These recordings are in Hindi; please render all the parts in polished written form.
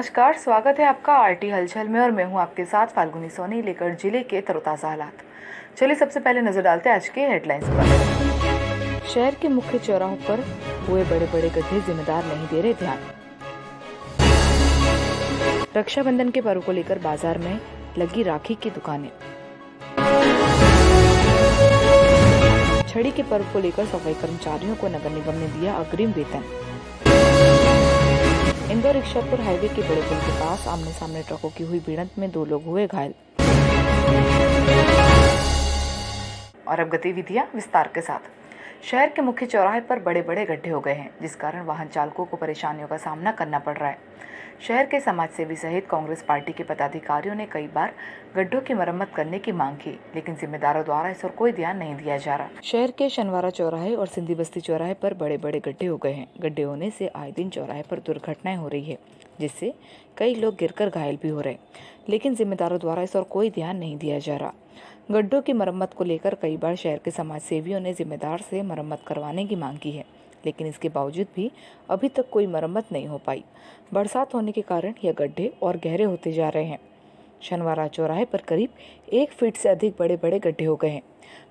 नमस्कार, स्वागत है आपका आरटी हलचल में और मैं हूं आपके साथ फाल्गुनी सोनी लेकर जिले के तरोताज़ा हालात। चलिए सबसे पहले नजर डालते हैं आज के हेडलाइंस पर। शहर के मुख्य चौराहों पर हुए बड़े बड़े गड्ढे जिम्मेदार नहीं दे रहे ध्यान। रक्षाबंधन के पर्व को लेकर बाजार में लगी राखी की दुकानें। छड़ी के पर्व को लेकर सफाई कर्मचारियों को नगर निगम ने दिया अग्रिम वेतन। इंदौर रिक्शापुर हाईवे के बड़े पुल के पास आमने सामने ट्रकों की हुई भिड़ंत में 2 लोग हुए घायल। और अब गतिविधियां विस्तार के साथ। शहर के मुख्य चौराहे पर बड़े बड़े गड्ढे हो गए हैं, जिस कारण वाहन चालकों को परेशानियों का सामना करना पड़ रहा है। शहर के समाजसेवी सहित कांग्रेस पार्टी के पदाधिकारियों ने कई बार गड्ढों की मरम्मत करने की मांग की, लेकिन जिम्मेदारों द्वारा इस पर कोई ध्यान नहीं दिया जा रहा। शहर के शनवारा चौराहे और सिंधी बस्ती चौराहे पर बड़े बड़े गड्ढे हो गए हैं। गड्ढे होने से आए दिन चौराहे पर दुर्घटनाएं हो रही है, जिससे कई लोग गिरकर घायल भी हो रहे, लेकिन जिम्मेदारों द्वारा इस पर कोई ध्यान नहीं दिया जा रहा। गड्ढों की मरम्मत को लेकर कई बार शहर के समाजसेवियों ने जिम्मेदार से मरम्मत करवाने की मांग की है, लेकिन इसके बावजूद भी अभी तक कोई मरम्मत नहीं हो पाई। बरसात होने के कारण यह गड्ढे और गहरे होते जा रहे हैं। शनवारा चौराहे पर करीब 1 फीट से अधिक बड़े बड़े गड्ढे हो गए हैं।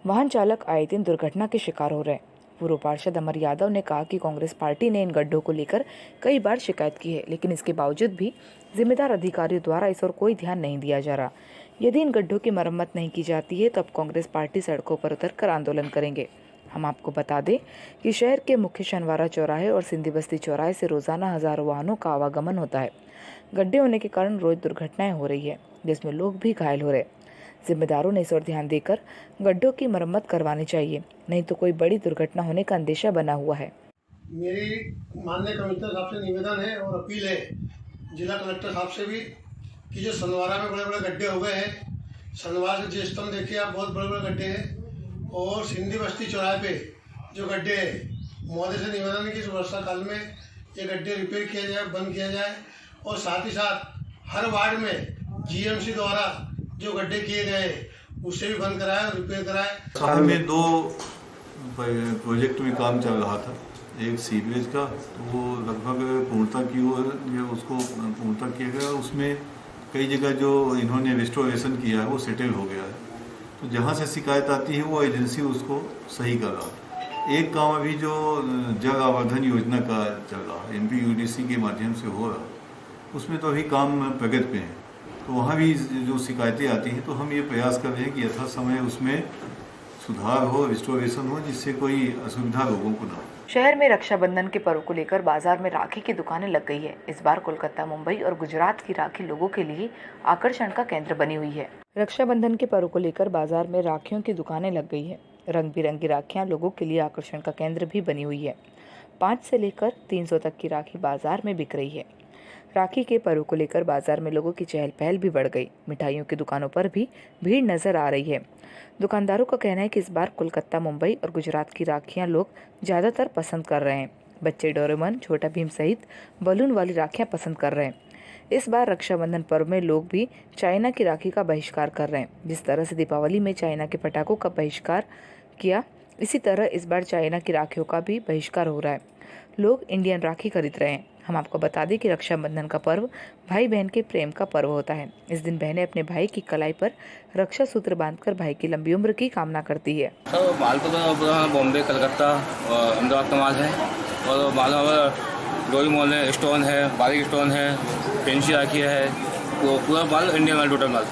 वाहन चालक आए दिन दुर्घटना के शिकार हो रहे हैं। पूर्व पार्षद अमर यादव ने कहा कि कांग्रेस पार्टी ने इन गड्ढों को लेकर कई बार शिकायत की है, लेकिन इसके बावजूद भी जिम्मेदार अधिकारियों द्वारा इस ओर कोई ध्यान नहीं दिया जा रहा। यदि इन गड्ढों की मरम्मत नहीं की जाती है तब कांग्रेस पार्टी सड़कों पर उतरकर आंदोलन करेंगे। हम आपको बता दें कि शहर के मुख्य शनवारा चौराहे और सिंधी बस्ती चौराहे से रोजाना हजारों वाहनों का आवागमन होता है। गड्ढे होने के कारण रोज दुर्घटनाएं हो रही है, जिसमें लोग भी घायल हो रहे। जिम्मेदारों ने इस ओर ध्यान देकर गड्ढों की मरम्मत करवानी चाहिए, नहीं तो कोई बड़ी दुर्घटना होने का अंदेशा बना हुआ है। मेरी माननीय कमिश्नर साहब से निवेदन है और अपील है जिला कलेक्टर साहब से भी कि जो सनवारा में बड़े बड़े गड्ढे हो गए हैं, सनवारा से जिस स्तंभ देखिए आप बहुत बड़े बड़े गड्ढे हैं, और सिंधी बस्ती चौराहे पे जो गड्ढे हैं, महोदय से निवेदन है कि इस वर्षा काल में ये गड्ढे रिपेयर किया जाए, बंद किया जाए, और साथ ही साथ हर वार्ड में जीएमसी द्वारा जो गड्ढे किए गए उससे भी बंद कराए और रिपेयर कराए। साल में 2 प्रोजेक्ट में काम चल रहा था। एक सीवरेज का, तो वो लगभग पूर्णता की ओर उसको पूर्णता किया गया। उसमें कई जगह जो इन्होंने रिस्टोरेशन किया है वो सेटल हो गया है। तो जहाँ से शिकायत आती है वो एजेंसी उसको सही कर रहा है। एक काम अभी जो जल आवर्धन योजना का चल रहा है, MPUDC के माध्यम से हो रहा है, उसमें तो अभी काम प्रगति पे है। तो वहाँ भी जो शिकायतें आती हैं तो हम ये प्रयास कर रहे हैं कि यथा समय उसमें सुधार हो, रिस्टोरेशन हो, जिससे कोई असुविधा लोगों को ना हो। शहर में रक्षाबंधन के पर्व को लेकर बाजार में राखी की दुकानें लग गई है। इस बार कोलकाता, मुंबई और गुजरात की राखी लोगों के लिए आकर्षण का केंद्र बनी हुई है। रक्षाबंधन के पर्व को लेकर बाजार में राखियों की दुकानें लग गई है। रंग बिरंगी राखियां लोगों के लिए आकर्षण का केंद्र भी बनी हुई है। 5 से लेकर 300 तक की राखी बाजार में बिक रही है। राखी के पर्व को लेकर बाजार में लोगों की चहल पहल भी बढ़ गई। मिठाइयों की दुकानों पर भी भीड़ नजर आ रही है। दुकानदारों का कहना है कि इस बार कोलकाता, मुंबई और गुजरात की राखियां लोग ज़्यादातर पसंद कर रहे हैं। बच्चे डोरेमोन, छोटा भीम सहित बलून वाली राखियां पसंद कर रहे हैं। इस बार रक्षाबंधन पर्व में लोग भी चाइना की राखी का बहिष्कार कर रहे हैं। जिस तरह से दीपावली में चाइना के पटाखों का बहिष्कार किया, इसी तरह इस बार चाइना की राखियों का भी बहिष्कार हो रहा है। लोग इंडियन राखी खरीद रहे हैं। हम आपको बता दें कि रक्षाबंधन का पर्व भाई बहन के प्रेम का पर्व होता है। इस दिन बहनें अपने भाई की कलाई पर रक्षा सूत्र बांधकर भाई की लंबी उम्र की कामना करती है। तो माल तो बॉम्बे, कलकत्ता और अहमदाबाद का माल है, और माल डोरी मॉल है, स्टोन है, बारीक स्टोन है, पेंसी राखी है, तो पूरा माल इंडियन माल, टोटल माल।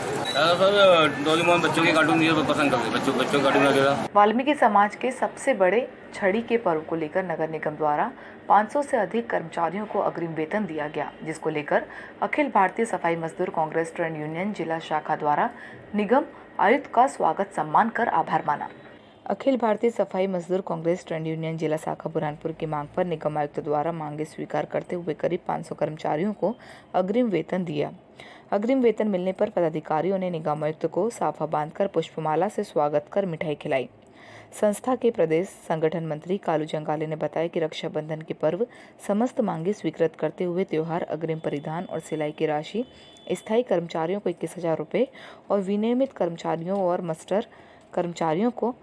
डोरी मॉल बच्चों के कार्टून ये पसंद करते हैं, बच्चों के कार्टून वगैरह। वाल्मीकि समाज के सबसे बड़े छड़ी के पर्व को लेकर नगर निगम द्वारा 500 से अधिक कर्मचारियों को अग्रिम वेतन दिया गया, जिसको लेकर अखिल भारतीय सफाई मजदूर कांग्रेस ट्रेड यूनियन जिला शाखा द्वारा निगम आयुक्त का स्वागत सम्मान कर आभार माना। अखिल भारतीय सफाई मजदूर कांग्रेस ट्रेड यूनियन जिला शाखा बुरहानपुर की मांग पर निगम आयुक्त द्वारा मांगे स्वीकार करते हुए करीब 500 कर्मचारियों को अग्रिम वेतन दिया। अग्रिम वेतन मिलने पर पदाधिकारियों ने निगम आयुक्त को साफा बांधकर पुष्पमाला से स्वागत कर मिठाई खिलाई। संस्था के प्रदेश संगठन मंत्री कालू जंगाले ने बताया कि रक्षाबंधन के पर्व समस्त मांगे स्वीकृत करते हुए त्योहार अग्रिम परिधान और सिलाई की राशि स्थायी कर्मचारियों को 21,000 रुपये और विनियमित कर्मचारियों और मास्टर कर्मचारियों को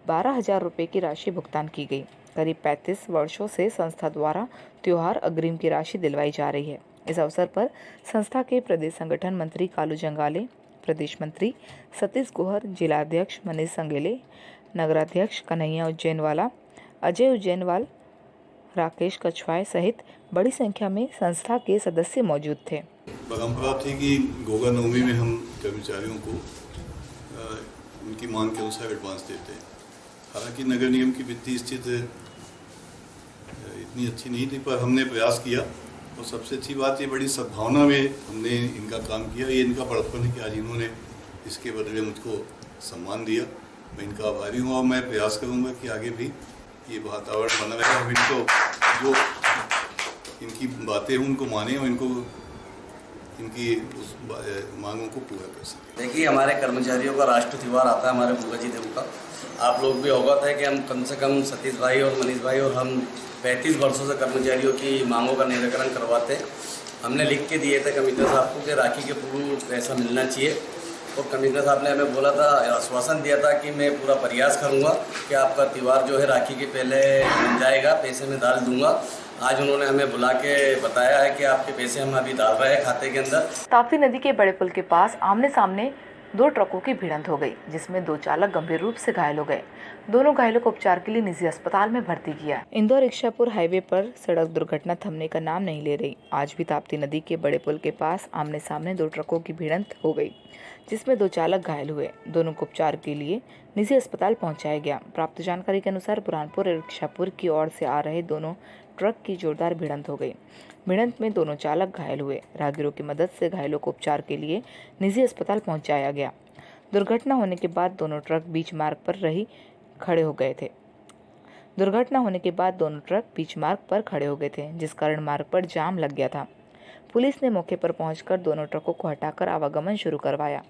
12,000 रुपये की राशि भुगतान की गई। करीब 35 वर्षों से संस्था द्वारा त्योहार अग्रिम की राशि दिलवाई जा रही है। इस अवसर पर संस्था के प्रदेश संगठन मंत्री कालू जंगाले, प्रदेश मंत्री सतीश गोहर, जिलाध्यक्ष मनीष संगेले, नगराध्यक्ष कन्हैया उज्जैनवाला, अजय उज्जैनवाल, राकेश कछवाए सहित बड़ी संख्या में संस्था के सदस्य मौजूद थे। परंपरा थी कि गोगा नवमी में हम कर्मचारियों को उनकी मांग के अनुसार एडवांस देते हैं। हालांकि नगर निगम की वित्तीय स्थिति इतनी अच्छी नहीं थी, पर हमने प्रयास किया और सबसे अच्छी बात ये बड़ी सद्भावना में हमने इनका काम किया। ये इनका बड़प्पन है कि आज इन्होंने इसके बदले मुझको सम्मान दिया। मैं इनका आभारी हूँ और मैं प्रयास करूँगा कि आगे भी ये वातावरण बना रहे। हम इनको जो इनकी बातें हैं उनको माने और इनको इनकी उस मांगों को पूरा कर सकें। देखिए, हमारे कर्मचारियों का राष्ट्रीय त्यौहार आता है हमारे भूगाजी देव का। आप लोग भी अवगत है कि हम कम से कम सतीश भाई और मनीष भाई और हम 35 वर्षों से कर्मचारियों की मांगों का निराकरण करवाते हैं। हमने लिख के दिए थे कमिश्नर साहब को कि राखी के पूर्व पैसा मिलना चाहिए और कमिश्नर साहब ने हमें बोला था, आश्वासन दिया था कि मैं पूरा प्रयास करूंगा कि आपका त्यौहार जो है राखी के पहले मिल जाएगा, पैसे में डाल दूंगा। आज उन्होंने हमें बुला के बताया है कि आपके पैसे हम अभी डाल रहे हैं खाते के अंदर। ताप्ती नदी के बड़े पुल के पास आमने सामने 2 ट्रकों की भिड़ंत हो गई, जिसमें 2 चालक गंभीर रूप से घायल हो गए। दोनों घायलों को उपचार के लिए निजी अस्पताल में भर्ती किया। इंदौर इच्छापुर हाईवे पर सड़क दुर्घटना थमने का नाम नहीं ले रही। आज भी ताप्ती नदी के बड़े पुल के पास आमने सामने 2 ट्रकों की भिड़ंत हो गई, जिसमें 2 चालक घायल हुए। दोनों को उपचार के लिए निजी अस्पताल पहुंचाया गया। प्राप्त जानकारी के अनुसार बुरहानपुर और इच्छापुर की ओर से आ रहे दोनों ट्रक की जोरदार भिड़ंत हो गई। भिड़ंत में दोनों चालक घायल हुए। राहगीरों की मदद से घायलों को उपचार के लिए निजी अस्पताल पहुंचाया गया। दुर्घटना होने के बाद दोनों ट्रक बीच मार्ग पर खड़े हो गए थे, जिस कारण मार्ग पर जाम लग गया था। पुलिस ने मौके पर पहुंचकर दोनों ट्रकों को हटाकर आवागमन शुरू करवाया।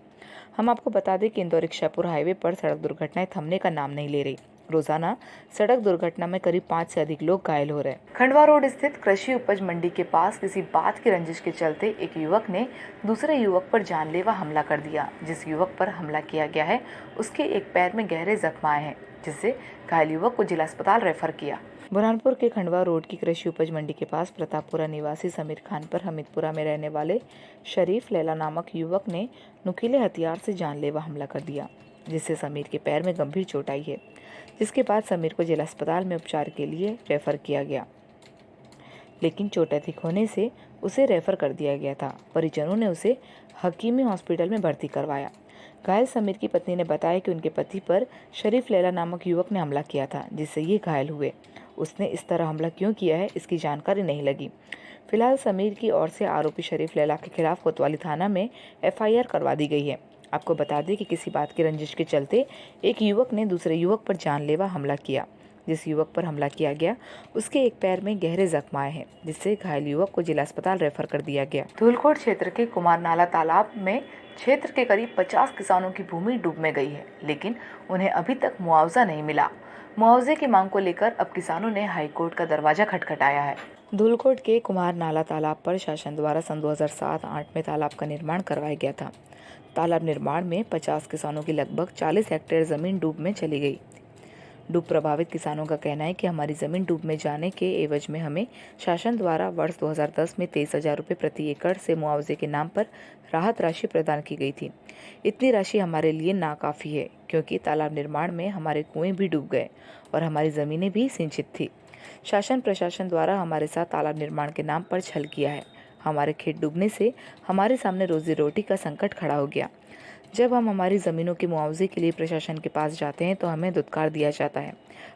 हम आपको बता दें कि इंदौर इच्छापुर हाईवे पर सड़क दुर्घटनाएं थमने का नाम नहीं ले रही। रोजाना सड़क दुर्घटना में करीब 5 से अधिक लोग घायल हो रहे। खंडवा रोड स्थित कृषि उपज मंडी के पास किसी बात की रंजिश के चलते एक युवक ने दूसरे युवक पर जानलेवा हमला कर दिया। जिस युवक पर हमला किया गया है उसके एक पैर में गहरे जख्म आए हैं, जिससे घायल युवक को जिला अस्पताल रेफर किया। बुरहानपुर के खंडवा रोड की कृषि उपज मंडी के पास प्रतापपुरा निवासी समीर खान पर हमीदपुरा में रहने वाले शरीफ लैला नामक युवक ने नुकीले हथियार से जानलेवा हमला कर दिया, जिससे समीर के पैर में गंभीर चोट आई है। जिसके बाद समीर को जिला अस्पताल में उपचार के लिए रेफर किया गया, लेकिन चोट अधिक होने से उसे रेफर कर दिया गया था। परिजनों ने उसे हकीमी हॉस्पिटल में भर्ती करवाया। घायल समीर की पत्नी ने बताया कि उनके पति पर शरीफ लैला नामक युवक ने हमला किया था, जिससे ये घायल हुए। उसने इस तरह हमला क्यों किया है, इसकी जानकारी नहीं लगी। फिलहाल समीर की ओर से आरोपी शरीफ लैला के खिलाफ कोतवाली थाना में FIR करवा दी गई है। आपको बता दें कि किसी बात की रंजिश के चलते एक युवक ने दूसरे युवक पर जानलेवा हमला किया। जिस युवक पर हमला किया गया उसके एक पैर में गहरे जख्म आए हैं, जिससे घायल युवक को जिला अस्पताल रेफर कर दिया गया। धूलकोट क्षेत्र के कुमार नाला तालाब में क्षेत्र के करीब 50 किसानों की भूमि डूब में गई है, लेकिन उन्हें अभी तक मुआवजा नहीं मिला। मुआवजे की मांग को लेकर अब किसानों ने हाईकोर्ट का दरवाजा खटखटाया है। धूलकोट के कुमार नाला तालाब पर शासन द्वारा सन 2007-8 में तालाब का निर्माण करवाया गया था। तालाब निर्माण में 50 किसानों की लगभग 40 हेक्टेयर जमीन डूब में चली गई। डूब प्रभावित किसानों का कहना है कि हमारी जमीन डूब में जाने के एवज में हमें शासन द्वारा वर्ष 2010 में 23,000 रुपये प्रति एकड़ से मुआवजे के नाम पर राहत राशि प्रदान की गई थी। इतनी राशि हमारे लिए नाकाफ़ी है, क्योंकि तालाब निर्माण में हमारे कुएं भी डूब गए और हमारी ज़मीनें भी सिंचित थी। शासन प्रशासन द्वारा हमारे साथ तालाब निर्माण के नाम पर छल किया है। हमारे खेत डूबने से हमारे सामने रोजी रोटी का संकट खड़ा हो गया। जब हम हमारी ज़मीनों के मुआवजे के लिए प्रशासन के पास जाते हैं तो हमें धुतकार दिया जाता है।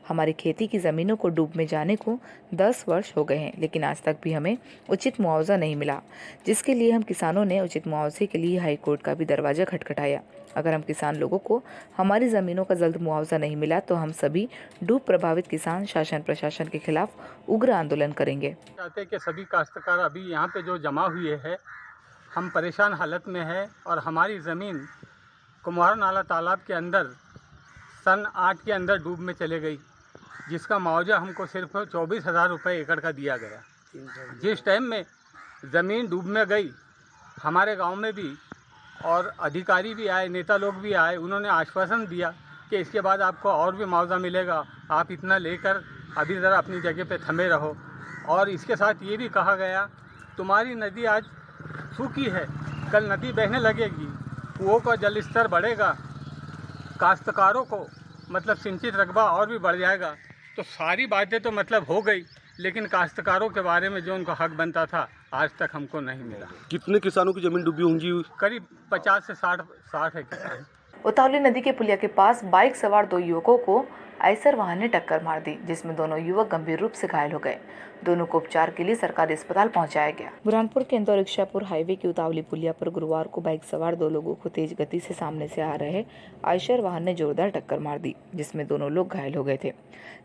हमारी खेती की ज़मीनों को डूब में जाने को 10 वर्ष हो गए हैं, लेकिन आज तक भी हमें उचित मुआवजा नहीं मिला, जिसके लिए हम किसानों ने उचित मुआवजे के लिए हाईकोर्ट का भी दरवाजा खटखटाया। अगर हम किसान लोगों को हमारी ज़मीनों का जल्द मुआवजा नहीं मिला तो हम सभी डूब प्रभावित किसान शासन प्रशासन के खिलाफ उग्र आंदोलन करेंगे। चाहते कि सभी काश्तकार अभी यहाँ पे जो जमा हुए हैं, हम परेशान हालत में है और हमारी ज़मीन कुमार नाला तालाब के अंदर सन 8 के अंदर डूब में चले गई, जिसका मुआवजा हमको सिर्फ 24,000 रुपये एकड़ का दिया गया। जिस टाइम में ज़मीन डूब में गई, हमारे गांव में भी और अधिकारी भी आए, नेता लोग भी आए, उन्होंने आश्वासन दिया कि इसके बाद आपको और भी मुआवजा मिलेगा, आप इतना लेकर अभी ज़रा अपनी जगह पे थमे रहो। और इसके साथ ये भी कहा गया तुम्हारी नदी आज सूखी है, कल नदी बहने लगेगी, कुओं का जल स्तर बढ़ेगा, काश्तकारों को मतलब सिंचित रकबा और भी बढ़ जाएगा। तो सारी बातें तो मतलब हो गई, लेकिन काश्तकारों के बारे में जो उनका हक बनता था आज तक हमको नहीं मिला। कितने किसानों की जमीन डूबी होंगी? करीब 50 से 60 है किसान। उतावली नदी के पुलिया के पास बाइक सवार 2 युवकों को आयसर वाहन ने टक्कर मार दी, जिसमें दोनों युवक गंभीर रूप से घायल हो गए। दोनों को उपचार के लिए सरकारी अस्पताल पहुंचाया गया। बुरहानपुर के इंदौर इच्छापुर हाईवे की उतावली पुलिया पर गुरुवार को बाइक सवार 2 लोगों को तेज गति से सामने से आ रहे आयशर वाहन ने जोरदार टक्कर मार दी, जिसमें दोनों लोग घायल हो गए थे।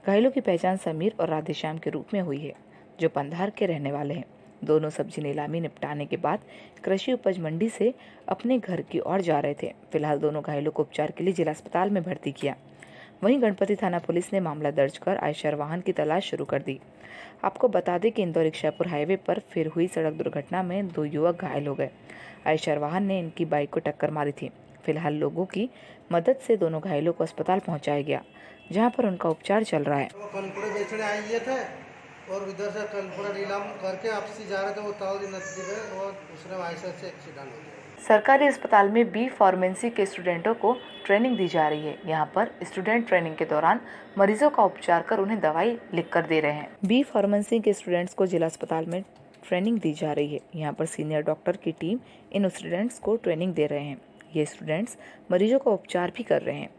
घायलों की पहचान समीर और राधेश्याम के रूप में हुई है, जो पंधार के रहने वाले हैं। दोनों सब्जी नीलामी निपटाने के बाद कृषि उपज मंडी से अपने घर की ओर जा रहे थे। फिलहाल दोनों घायलों को उपचार के लिए जिला अस्पताल में भर्ती किया। वहीं गणपति थाना पुलिस ने मामला दर्ज कर आयशर वाहन की तलाश शुरू कर दी। आपको बता दें कि इंदौर इच्छापुर हाईवे पर फिर हुई सड़क दुर्घटना में 2 युवक घायल हो गए। आयशर वाहन ने इनकी बाइक को टक्कर मारी थी। फिलहाल लोगों की मदद से दोनों घायलों को अस्पताल पहुंचाया गया, जहां पर उनका उपचार चल रहा है। वो कनपुड़े बेचने आए थे और इधर से कनपुड़ा नीलाम करके आपसी जा रहे थे, वो तावली नदी में और दूसरे आयशर से एक्सीडेंट हो गया। सरकारी अस्पताल में बी फार्मेसी के स्टूडेंटों को ट्रेनिंग दी जा रही है। यहाँ पर स्टूडेंट ट्रेनिंग के दौरान मरीजों का उपचार कर उन्हें दवाई लिख कर दे रहे हैं। बी फार्मेसी के स्टूडेंट्स को जिला अस्पताल में ट्रेनिंग दी जा रही है। यहाँ पर सीनियर डॉक्टर की टीम इन स्टूडेंट्स को ट्रेनिंग दे रहे हैं। ये स्टूडेंट्स मरीजों का उपचार भी कर रहे हैं।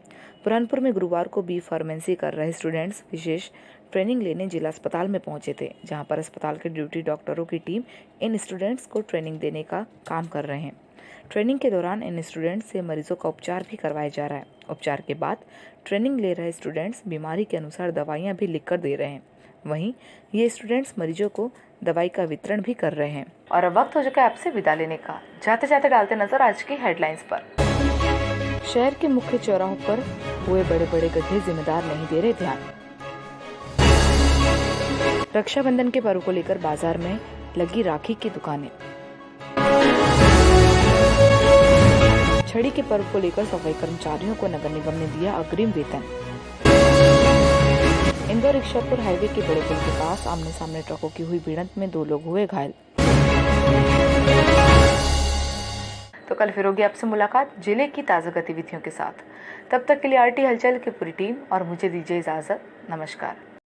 बुरहानपुर में गुरुवार को बी फार्मेसी कर रहे स्टूडेंट्स विशेष ट्रेनिंग लेने जिला अस्पताल में पहुंचे थे, जहां पर अस्पताल के ड्यूटी डॉक्टरों की टीम इन स्टूडेंट्स को ट्रेनिंग देने का काम कर रहे हैं। ट्रेनिंग के दौरान इन स्टूडेंट्स से मरीजों का उपचार भी करवाया जा रहा है। उपचार के बाद ट्रेनिंग ले रहे स्टूडेंट्स बीमारी के अनुसार दवाइयाँ भी लिख कर दे रहे हैं। वहीं ये स्टूडेंट्स मरीजों को दवाई का वितरण भी कर रहे हैं। और अब वक्त हो चुका है आपसे विदा लेने का। जाते जाते डालते नजर आज की हेडलाइंस पर। शहर के मुख्य चौराहों पर हुए बड़े बड़े गड्ढे जिम्मेदार नहीं दे रहे ध्यान। रक्षाबंधन के पर्व को लेकर बाजार में लगी राखी की दुकानें। छड़ी के पर्व को लेकर सफाई कर्मचारियों को नगर निगम ने दिया अग्रिम वेतन। इंदौर इच्छापुर हाईवे के बड़े पुल के पास आमने सामने ट्रकों की हुई भिड़ंत में 2 लोग हुए घायल। तो कल फिर होगी आपसे मुलाकात जिले की ताज़ा गतिविधियों के साथ। तब तक के लिए आरटी हलचल की पूरी टीम और मुझे दीजिए इजाजत। नमस्कार।